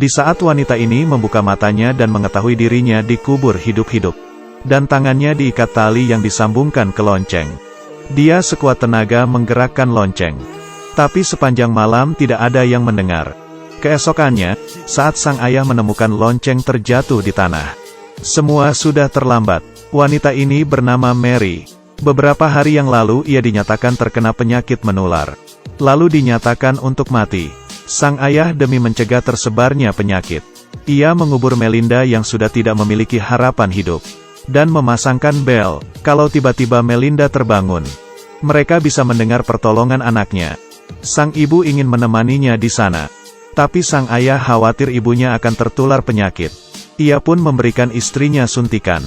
Di saat wanita ini membuka matanya dan mengetahui dirinya dikubur hidup-hidup, dan tangannya diikat tali yang disambungkan ke lonceng. Dia sekuat tenaga menggerakkan lonceng. Tapi sepanjang malam tidak ada yang mendengar. Keesokannya, saat sang ayah menemukan lonceng terjatuh di tanah, semua sudah terlambat. Wanita ini bernama Mary. Beberapa hari yang lalu ia dinyatakan terkena penyakit menular, lalu dinyatakan untuk mati. Sang ayah demi mencegah tersebarnya penyakit, ia mengubur Melinda yang sudah tidak memiliki harapan hidup, dan memasangkan bel, kalau tiba-tiba Melinda terbangun, mereka bisa mendengar pertolongan anaknya. Sang ibu ingin menemaninya di sana, tapi sang ayah khawatir ibunya akan tertular penyakit. Ia pun memberikan istrinya suntikan,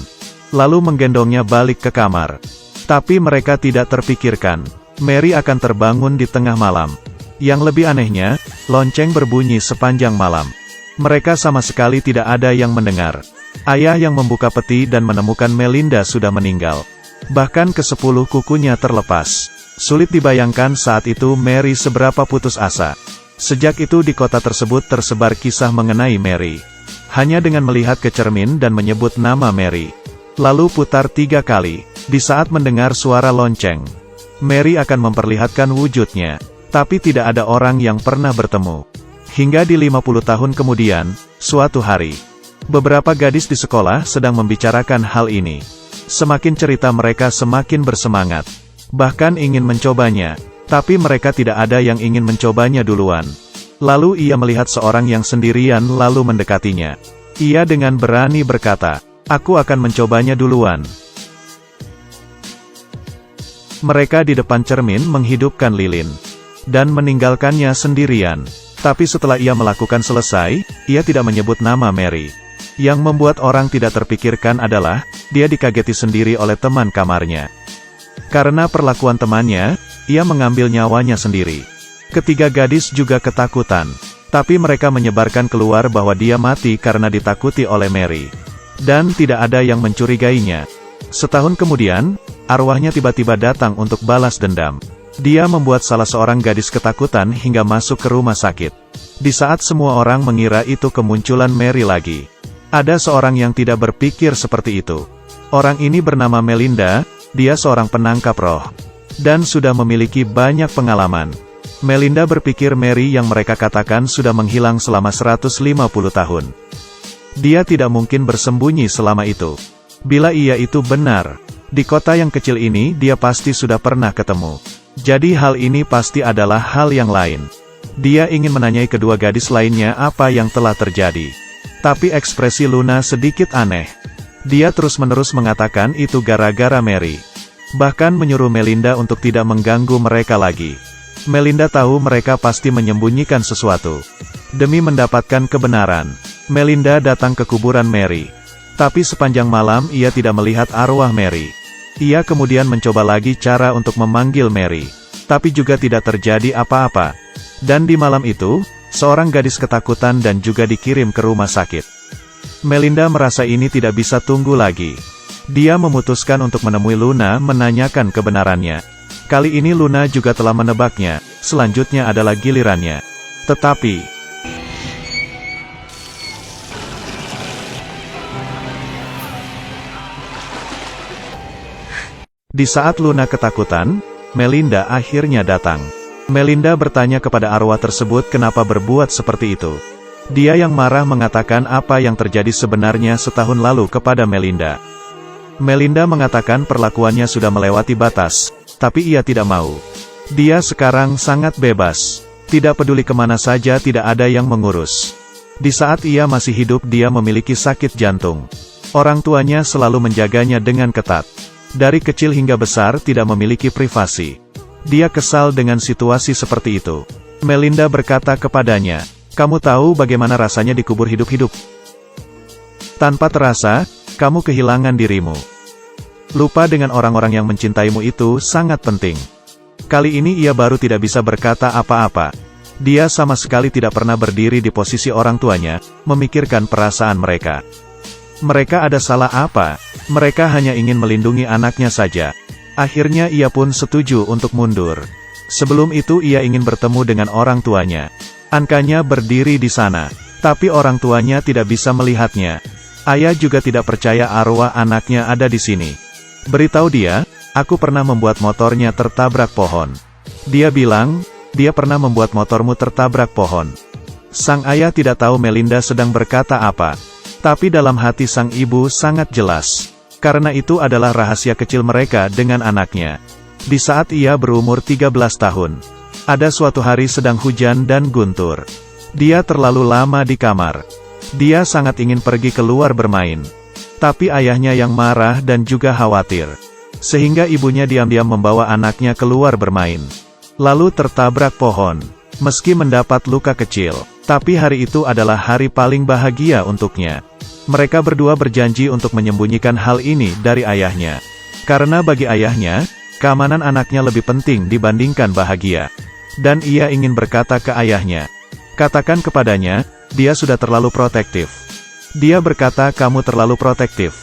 lalu menggendongnya balik ke kamar. Tapi mereka tidak terpikirkan, Mary akan terbangun di tengah malam. Yang lebih anehnya, lonceng berbunyi sepanjang malam. Mereka sama sekali tidak ada yang mendengar. Ayah yang membuka peti dan menemukan Melinda sudah meninggal. Bahkan ke-10 kukunya terlepas. Sulit dibayangkan saat itu Mary seberapa putus asa. Sejak itu di kota tersebut tersebar kisah mengenai Mary. Hanya dengan melihat ke cermin dan menyebut nama Mary, lalu putar 3 kali, di saat mendengar suara lonceng, Mary akan memperlihatkan wujudnya. Tapi tidak ada orang yang pernah bertemu. Hingga di 50 tahun kemudian, suatu hari, beberapa gadis di sekolah sedang membicarakan hal ini. Semakin cerita mereka semakin bersemangat, bahkan ingin mencobanya. Tapi mereka tidak ada yang ingin mencobanya duluan. Lalu ia melihat seorang yang sendirian lalu mendekatinya. Ia dengan berani berkata, "Aku akan mencobanya duluan." Mereka di depan cermin menghidupkan lilin, dan meninggalkannya sendirian. Tapi setelah ia melakukan selesai, ia tidak menyebut nama Mary. Yang membuat orang tidak terpikirkan adalah, dia dikageti sendiri oleh teman kamarnya. Karena perlakuan temannya, ia mengambil nyawanya sendiri. Ketiga gadis juga ketakutan. Tapi mereka menyebarkan keluar bahwa dia mati karena ditakuti oleh Mary. Dan tidak ada yang mencurigainya. Setahun kemudian, arwahnya tiba-tiba datang untuk balas dendam. Dia membuat salah seorang gadis ketakutan hingga masuk ke rumah sakit. Di saat semua orang mengira itu kemunculan Mary lagi, ada seorang yang tidak berpikir seperti itu. Orang ini bernama Melinda, dia seorang penangkap roh, dan sudah memiliki banyak pengalaman. Melinda berpikir Mary yang mereka katakan sudah menghilang selama 150 tahun. Dia tidak mungkin bersembunyi selama itu. Bila ia itu benar, di kota yang kecil ini dia pasti sudah pernah ketemu. Jadi hal ini pasti adalah hal yang lain. Dia ingin menanyai kedua gadis lainnya apa yang telah terjadi. Tapi ekspresi Luna sedikit aneh. Dia terus-menerus mengatakan itu gara-gara Mary. Bahkan menyuruh Melinda untuk tidak mengganggu mereka lagi. Melinda tahu mereka pasti menyembunyikan sesuatu. Demi mendapatkan kebenaran, Melinda datang ke kuburan Mary. Tapi sepanjang malam ia tidak melihat arwah Mary. Ia kemudian mencoba lagi cara untuk memanggil Mary, tapi juga tidak terjadi apa-apa. Dan di malam itu, seorang gadis ketakutan dan juga dikirim ke rumah sakit. Melinda merasa ini tidak bisa tunggu lagi. Dia memutuskan untuk menemui Luna menanyakan kebenarannya. Kali ini Luna juga telah menebaknya, selanjutnya adalah gilirannya. Tetapi di saat Luna ketakutan, Melinda akhirnya datang. Melinda bertanya kepada arwah tersebut kenapa berbuat seperti itu. Dia yang marah mengatakan apa yang terjadi sebenarnya setahun lalu kepada Melinda. Melinda mengatakan perlakuannya sudah melewati batas, tapi ia tidak mau. Dia sekarang sangat bebas. Tidak peduli kemana saja tidak ada yang mengurus. Di saat ia masih hidup dia memiliki sakit jantung. Orang tuanya selalu menjaganya dengan ketat. Dari kecil hingga besar tidak memiliki privasi. Dia kesal dengan situasi seperti itu. Melinda berkata kepadanya, "Kamu tahu bagaimana rasanya dikubur hidup-hidup? Tanpa terasa, kamu kehilangan dirimu. Lupa dengan orang-orang yang mencintaimu itu sangat penting." Kali ini ia baru tidak bisa berkata apa-apa. Dia sama sekali tidak pernah berdiri di posisi orang tuanya, memikirkan perasaan mereka. Mereka ada salah apa? Mereka hanya ingin melindungi anaknya saja. Akhirnya ia pun setuju untuk mundur. Sebelum itu ia ingin bertemu dengan orang tuanya. Angkanya berdiri di sana. Tapi orang tuanya tidak bisa melihatnya. Ayah juga tidak percaya arwah anaknya ada di sini. Beritahu dia, aku pernah membuat motornya tertabrak pohon. Dia bilang, dia pernah membuat motormu tertabrak pohon. Sang ayah tidak tahu Melinda sedang berkata apa. Tapi dalam hati sang ibu sangat jelas. Karena itu adalah rahasia kecil mereka dengan anaknya. Di saat ia berumur 13 tahun. Ada suatu hari sedang hujan dan guntur. Dia terlalu lama di kamar. Dia sangat ingin pergi keluar bermain. Tapi ayahnya yang marah dan juga khawatir. Sehingga ibunya diam-diam membawa anaknya keluar bermain. Lalu tertabrak pohon. Meski mendapat luka kecil. Tapi hari itu adalah hari paling bahagia untuknya. Mereka berdua berjanji untuk menyembunyikan hal ini dari ayahnya. Karena bagi ayahnya, keamanan anaknya lebih penting dibandingkan bahagia. Dan ia ingin berkata ke ayahnya. Katakan kepadanya, dia sudah terlalu protektif. Dia berkata kamu terlalu protektif.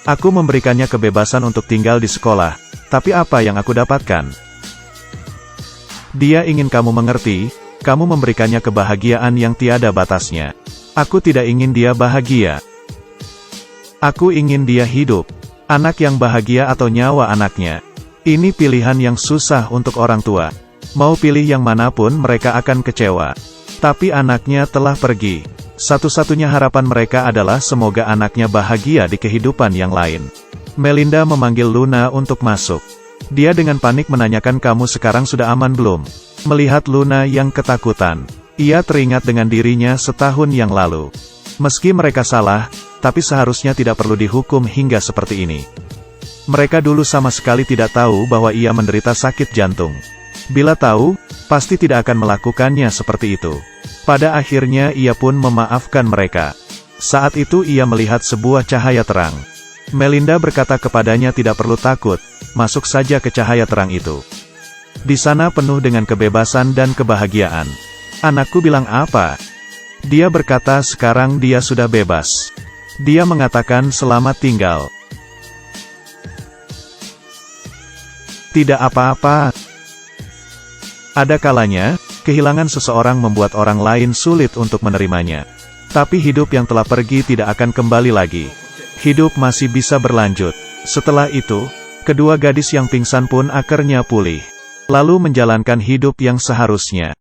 Aku memberikannya kebebasan untuk tinggal di sekolah, tapi apa yang aku dapatkan? Dia ingin kamu mengerti, kamu memberikannya kebahagiaan yang tiada batasnya. Aku tidak ingin dia bahagia. Aku ingin dia hidup. Anak yang bahagia atau nyawa anaknya. Ini pilihan yang susah untuk orang tua. Mau pilih yang manapun mereka akan kecewa. Tapi anaknya telah pergi. Satu-satunya harapan mereka adalah semoga anaknya bahagia di kehidupan yang lain. Melinda memanggil Luna untuk masuk. Dia dengan panik menanyakan kamu sekarang sudah aman belum? Melihat Luna yang ketakutan. Ia teringat dengan dirinya setahun yang lalu. Meski mereka salah, tapi seharusnya tidak perlu dihukum hingga seperti ini. Mereka dulu sama sekali tidak tahu bahwa ia menderita sakit jantung. Bila tahu, pasti tidak akan melakukannya seperti itu. Pada akhirnya ia pun memaafkan mereka. Saat itu ia melihat sebuah cahaya terang. Melinda berkata kepadanya tidak perlu takut, masuk saja ke cahaya terang itu. Di sana penuh dengan kebebasan dan kebahagiaan. Anakku bilang apa? Dia berkata sekarang dia sudah bebas. Dia mengatakan selamat tinggal. Tidak apa-apa. Ada kalanya, kehilangan seseorang membuat orang lain sulit untuk menerimanya. Tapi hidup yang telah pergi tidak akan kembali lagi. Hidup masih bisa berlanjut. Setelah itu, kedua gadis yang pingsan pun akhirnya pulih. Lalu menjalankan hidup yang seharusnya.